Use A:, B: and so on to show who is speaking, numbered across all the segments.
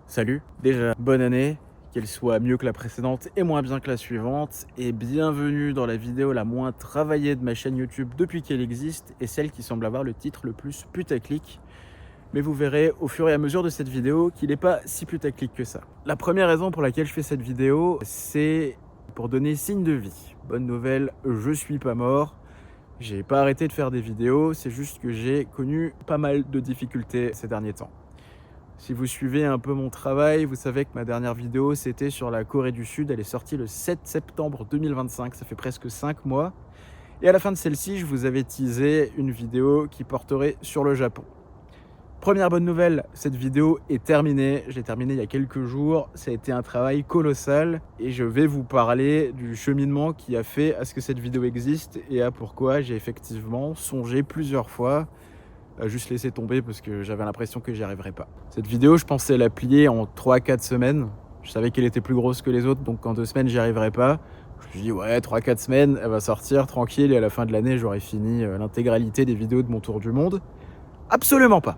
A: Salut, déjà bonne année, qu'elle soit mieux que la précédente et moins bien que la suivante, et bienvenue dans la vidéo la moins travaillée de ma chaîne YouTube depuis qu'elle existe, et celle qui semble avoir le titre le plus putaclic. Mais vous verrez au fur et à mesure de cette vidéo qu'il n'est pas si putaclic que ça. La première raison pour laquelle je fais cette vidéo, c'est pour donner signe de vie. Bonne nouvelle, je suis pas mort. J'ai pas arrêté de faire des vidéos, c'est juste que j'ai connu pas mal de difficultés ces derniers temps. Si vous suivez un peu mon travail, vous savez que ma dernière vidéo, c'était sur la Corée du Sud. Elle est sortie le 7 septembre 2025, ça fait presque 5 mois. Et à la fin de celle-ci, je vous avais teasé une vidéo qui porterait sur le Japon. Première bonne nouvelle, cette vidéo est terminée. Je l'ai terminée il y a quelques jours. Ça a été un travail colossal et je vais vous parler du cheminement qui a fait à ce que cette vidéo existe et à pourquoi j'ai effectivement songé plusieurs fois à juste laisser tomber parce que j'avais l'impression que j'y arriverais pas. Cette vidéo, je pensais la plier en 3-4 semaines. Je savais qu'elle était plus grosse que les autres, donc en 2 semaines, j'y arriverais pas. Je me suis dit, ouais, 3-4 semaines, elle va sortir tranquille et à la fin de l'année, j'aurai fini l'intégralité des vidéos de mon tour du monde. Absolument pas.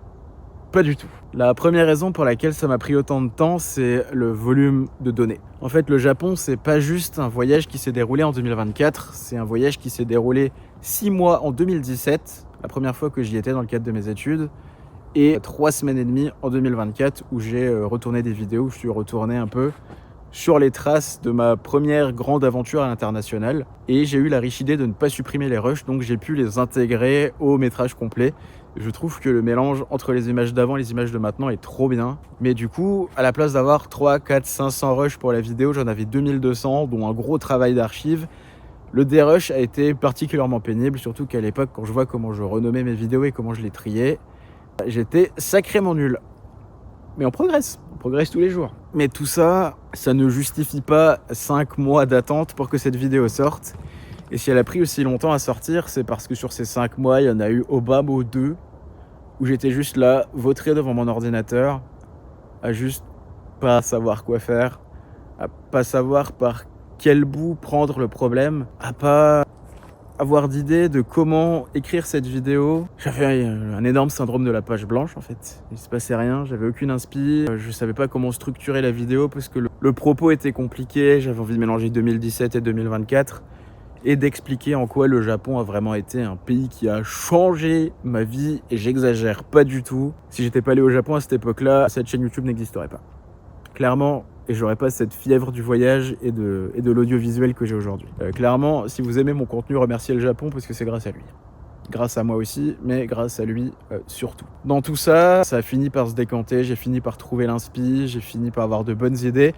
A: Pas du tout. La première raison pour laquelle ça m'a pris autant de temps, c'est le volume de données. En fait, le Japon, c'est pas juste un voyage qui s'est déroulé en 2024, c'est un voyage qui s'est déroulé 6 mois en 2017, la première fois que j'y étais dans le cadre de mes études, et 3 semaines et demie en 2024 où j'ai retourné des vidéos, où je suis retourné un peu sur les traces de ma première grande aventure à l'international. Et j'ai eu la riche idée de ne pas supprimer les rushs, donc j'ai pu les intégrer au métrage complet. Je trouve que le mélange entre les images d'avant et les images de maintenant est trop bien. Mais du coup, à la place d'avoir 3, 4, 500 rushs pour la vidéo, j'en avais 2200, dont un gros travail d'archives. Le dérush a été particulièrement pénible, surtout qu'à l'époque, quand je vois comment je renommais mes vidéos et comment je les triais, j'étais sacrément nul. Mais on progresse tous les jours. Mais tout ça, ça ne justifie pas 5 mois d'attente pour que cette vidéo sorte. Et si elle a pris aussi longtemps à sortir, c'est parce que sur ces 5 mois, il y en a eu au bas mot 2, où j'étais juste là, vautré devant mon ordinateur, à juste pas savoir quoi faire, à pas savoir par quel bout prendre le problème, à pas avoir d'idée de comment écrire cette vidéo. J'avais un énorme syndrome de la page blanche en fait. Il se passait rien, j'avais aucune inspi, je savais pas comment structurer la vidéo parce que le propos était compliqué, j'avais envie de mélanger 2017 et 2024 et d'expliquer en quoi le Japon a vraiment été un pays qui a changé ma vie et j'exagère pas du tout. Si j'étais pas allé au Japon à cette époque-là, cette chaîne YouTube n'existerait pas. Clairement, et j'aurais pas cette fièvre du voyage et de l'audiovisuel que j'ai aujourd'hui. Clairement, si vous aimez mon contenu, remerciez le Japon parce que c'est grâce à lui. Grâce à moi aussi, mais grâce à lui surtout. Dans tout ça, ça a fini par se décanter, j'ai fini par trouver l'inspi, j'ai fini par avoir de bonnes idées.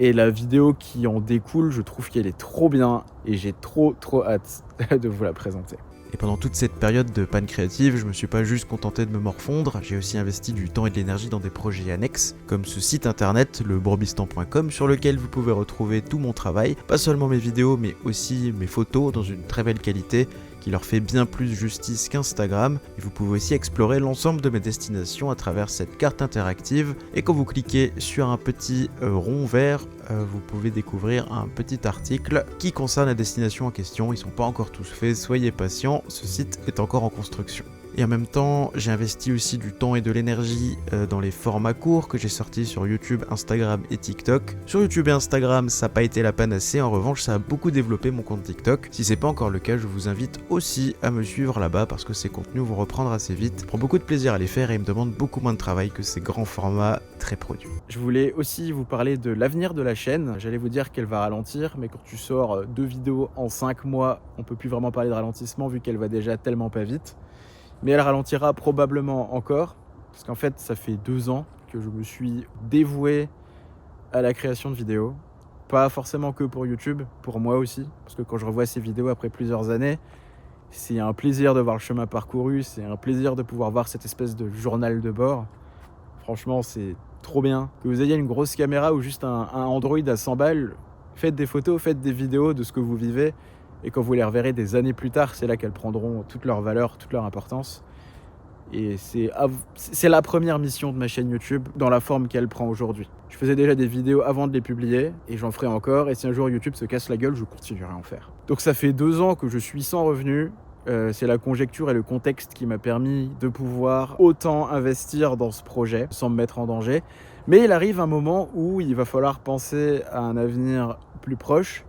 A: Et la vidéo qui en découle, je trouve qu'elle est trop bien et j'ai trop hâte de vous la présenter.
B: Et pendant toute cette période de panne créative, je me suis pas juste contenté de me morfondre, j'ai aussi investi du temps et de l'énergie dans des projets annexes, comme ce site internet, le bourbistan.com, sur lequel vous pouvez retrouver tout mon travail, pas seulement mes vidéos, mais aussi mes photos dans une très belle qualité, qui leur fait bien plus justice qu'Instagram. Et vous pouvez aussi explorer l'ensemble de mes destinations à travers cette carte interactive. Et quand vous cliquez sur un petit rond vert, vous pouvez découvrir un petit article qui concerne la destination en question. Ils sont pas encore tous faits, soyez patients, ce site est encore en construction. Et en même temps, j'ai investi aussi du temps et de l'énergie dans les formats courts que j'ai sortis sur YouTube, Instagram et TikTok. Sur YouTube et Instagram, ça n'a pas été la panacée, en revanche, ça a beaucoup développé mon compte TikTok. Si c'est pas encore le cas, je vous invite aussi à me suivre là-bas parce que ces contenus vont reprendre assez vite. Je prends beaucoup de plaisir à les faire et ils me demandent beaucoup moins de travail que ces grands formats très produits.
A: Je voulais aussi vous parler de l'avenir de la chaîne. J'allais vous dire qu'elle va ralentir, mais quand tu sors 2 vidéos en 5 mois, on peut plus vraiment parler de ralentissement vu qu'elle va déjà tellement pas vite. Mais elle ralentira probablement encore, parce qu'en fait, ça fait 2 ans que je me suis dévoué à la création de vidéos. Pas forcément que pour YouTube, pour moi aussi, parce que quand je revois ces vidéos après plusieurs années, c'est un plaisir de voir le chemin parcouru, c'est un plaisir de pouvoir voir cette espèce de journal de bord. Franchement, c'est trop bien. Que vous ayez une grosse caméra ou juste un Android à 100 balles, faites des photos, faites des vidéos de ce que vous vivez. Et quand vous les reverrez des années plus tard, c'est là qu'elles prendront toute leur valeur, toute leur importance. Et c'est la première mission de ma chaîne YouTube dans la forme qu'elle prend aujourd'hui. Je faisais déjà des vidéos avant de les publier et j'en ferai encore. Et si un jour YouTube se casse la gueule, je continuerai à en faire. Donc ça fait 2 ans que je suis sans revenus. C'est la conjecture et le contexte qui m'a permis de pouvoir autant investir dans ce projet sans me mettre en danger. Mais il arrive un moment où il va falloir penser à un avenir plus proche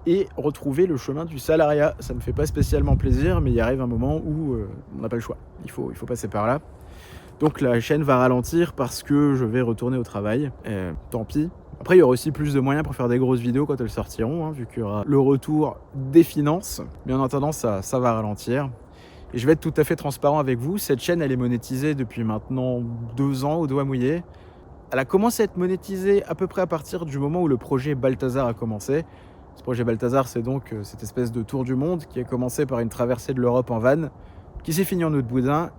A: et retrouver le chemin du salariat. Ça me fait pas spécialement plaisir, mais il arrive un moment où on n'a pas le choix. Il faut passer par là. Donc la chaîne va ralentir parce que je vais retourner au travail. Tant pis. Après, il y aura aussi plus de moyens pour faire des grosses vidéos quand elles sortiront, hein, vu qu'il y aura le retour des finances. Mais en attendant, ça va ralentir. Et je vais être tout à fait transparent avec vous. Cette chaîne, elle est monétisée depuis maintenant 2 ans au doigt mouillé. Elle a commencé à être monétisée à peu près à partir du moment où le projet Balthazar a commencé. Ce projet Balthazar, c'est donc cette espèce de tour du monde qui a commencé par une traversée de l'Europe en van, qui s'est fini en eau de boudin,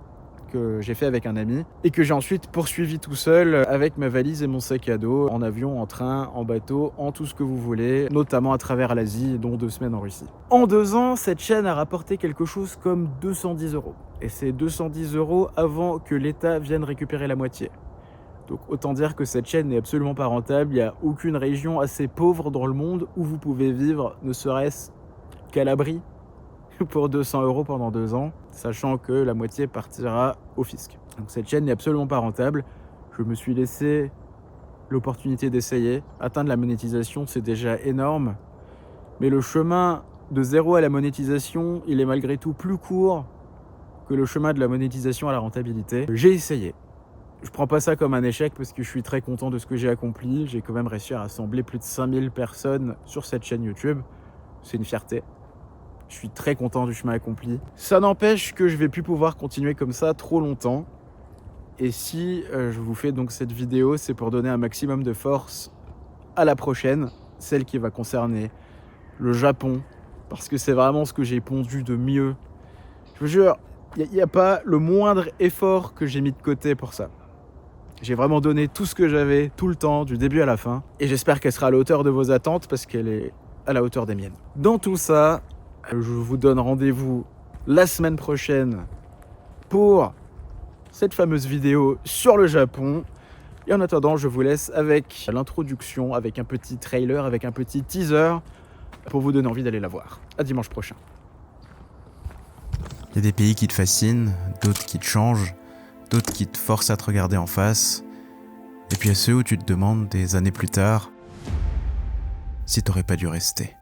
A: que j'ai fait avec un ami, et que j'ai ensuite poursuivi tout seul avec ma valise et mon sac à dos, en avion, en train, en bateau, en tout ce que vous voulez, notamment à travers l'Asie, dont 2 semaines en Russie. En 2 ans, cette chaîne a rapporté quelque chose comme 210 €. Et c'est 210 € avant que l'État vienne récupérer la moitié. Donc autant dire que cette chaîne n'est absolument pas rentable. Il n'y a aucune région assez pauvre dans le monde où vous pouvez vivre, ne serait-ce qu'à l'abri, pour 200 € pendant 2 ans, sachant que la moitié partira au fisc. Donc cette chaîne n'est absolument pas rentable. Je me suis laissé l'opportunité d'essayer. Atteindre la monétisation, c'est déjà énorme. Mais le chemin de zéro à la monétisation, il est malgré tout plus court que le chemin de la monétisation à la rentabilité. J'ai essayé. Je prends pas ça comme un échec parce que je suis très content de ce que j'ai accompli. J'ai quand même réussi à rassembler plus de 5000 personnes sur cette chaîne YouTube. C'est une fierté. Je suis très content du chemin accompli. Ça n'empêche que je vais plus pouvoir continuer comme ça trop longtemps. Et si je vous fais donc cette vidéo, c'est pour donner un maximum de force à la prochaine, celle qui va concerner le Japon, parce que c'est vraiment ce que j'ai pondu de mieux. Je vous jure, il n'y a pas le moindre effort que j'ai mis de côté pour ça. J'ai vraiment donné tout ce que j'avais, tout le temps, du début à la fin. Et j'espère qu'elle sera à la hauteur de vos attentes, parce qu'elle est à la hauteur des miennes. Dans tout ça, je vous donne rendez-vous la semaine prochaine pour cette fameuse vidéo sur le Japon. Et en attendant, je vous laisse avec l'introduction, avec un petit trailer, avec un petit teaser, pour vous donner envie d'aller la voir. À dimanche prochain.
B: Il y a des pays qui te fascinent, d'autres qui te changent, d'autres qui te forcent à te regarder en face, et puis il y a ceux où tu te demandes des années plus tard si t'aurais pas dû rester.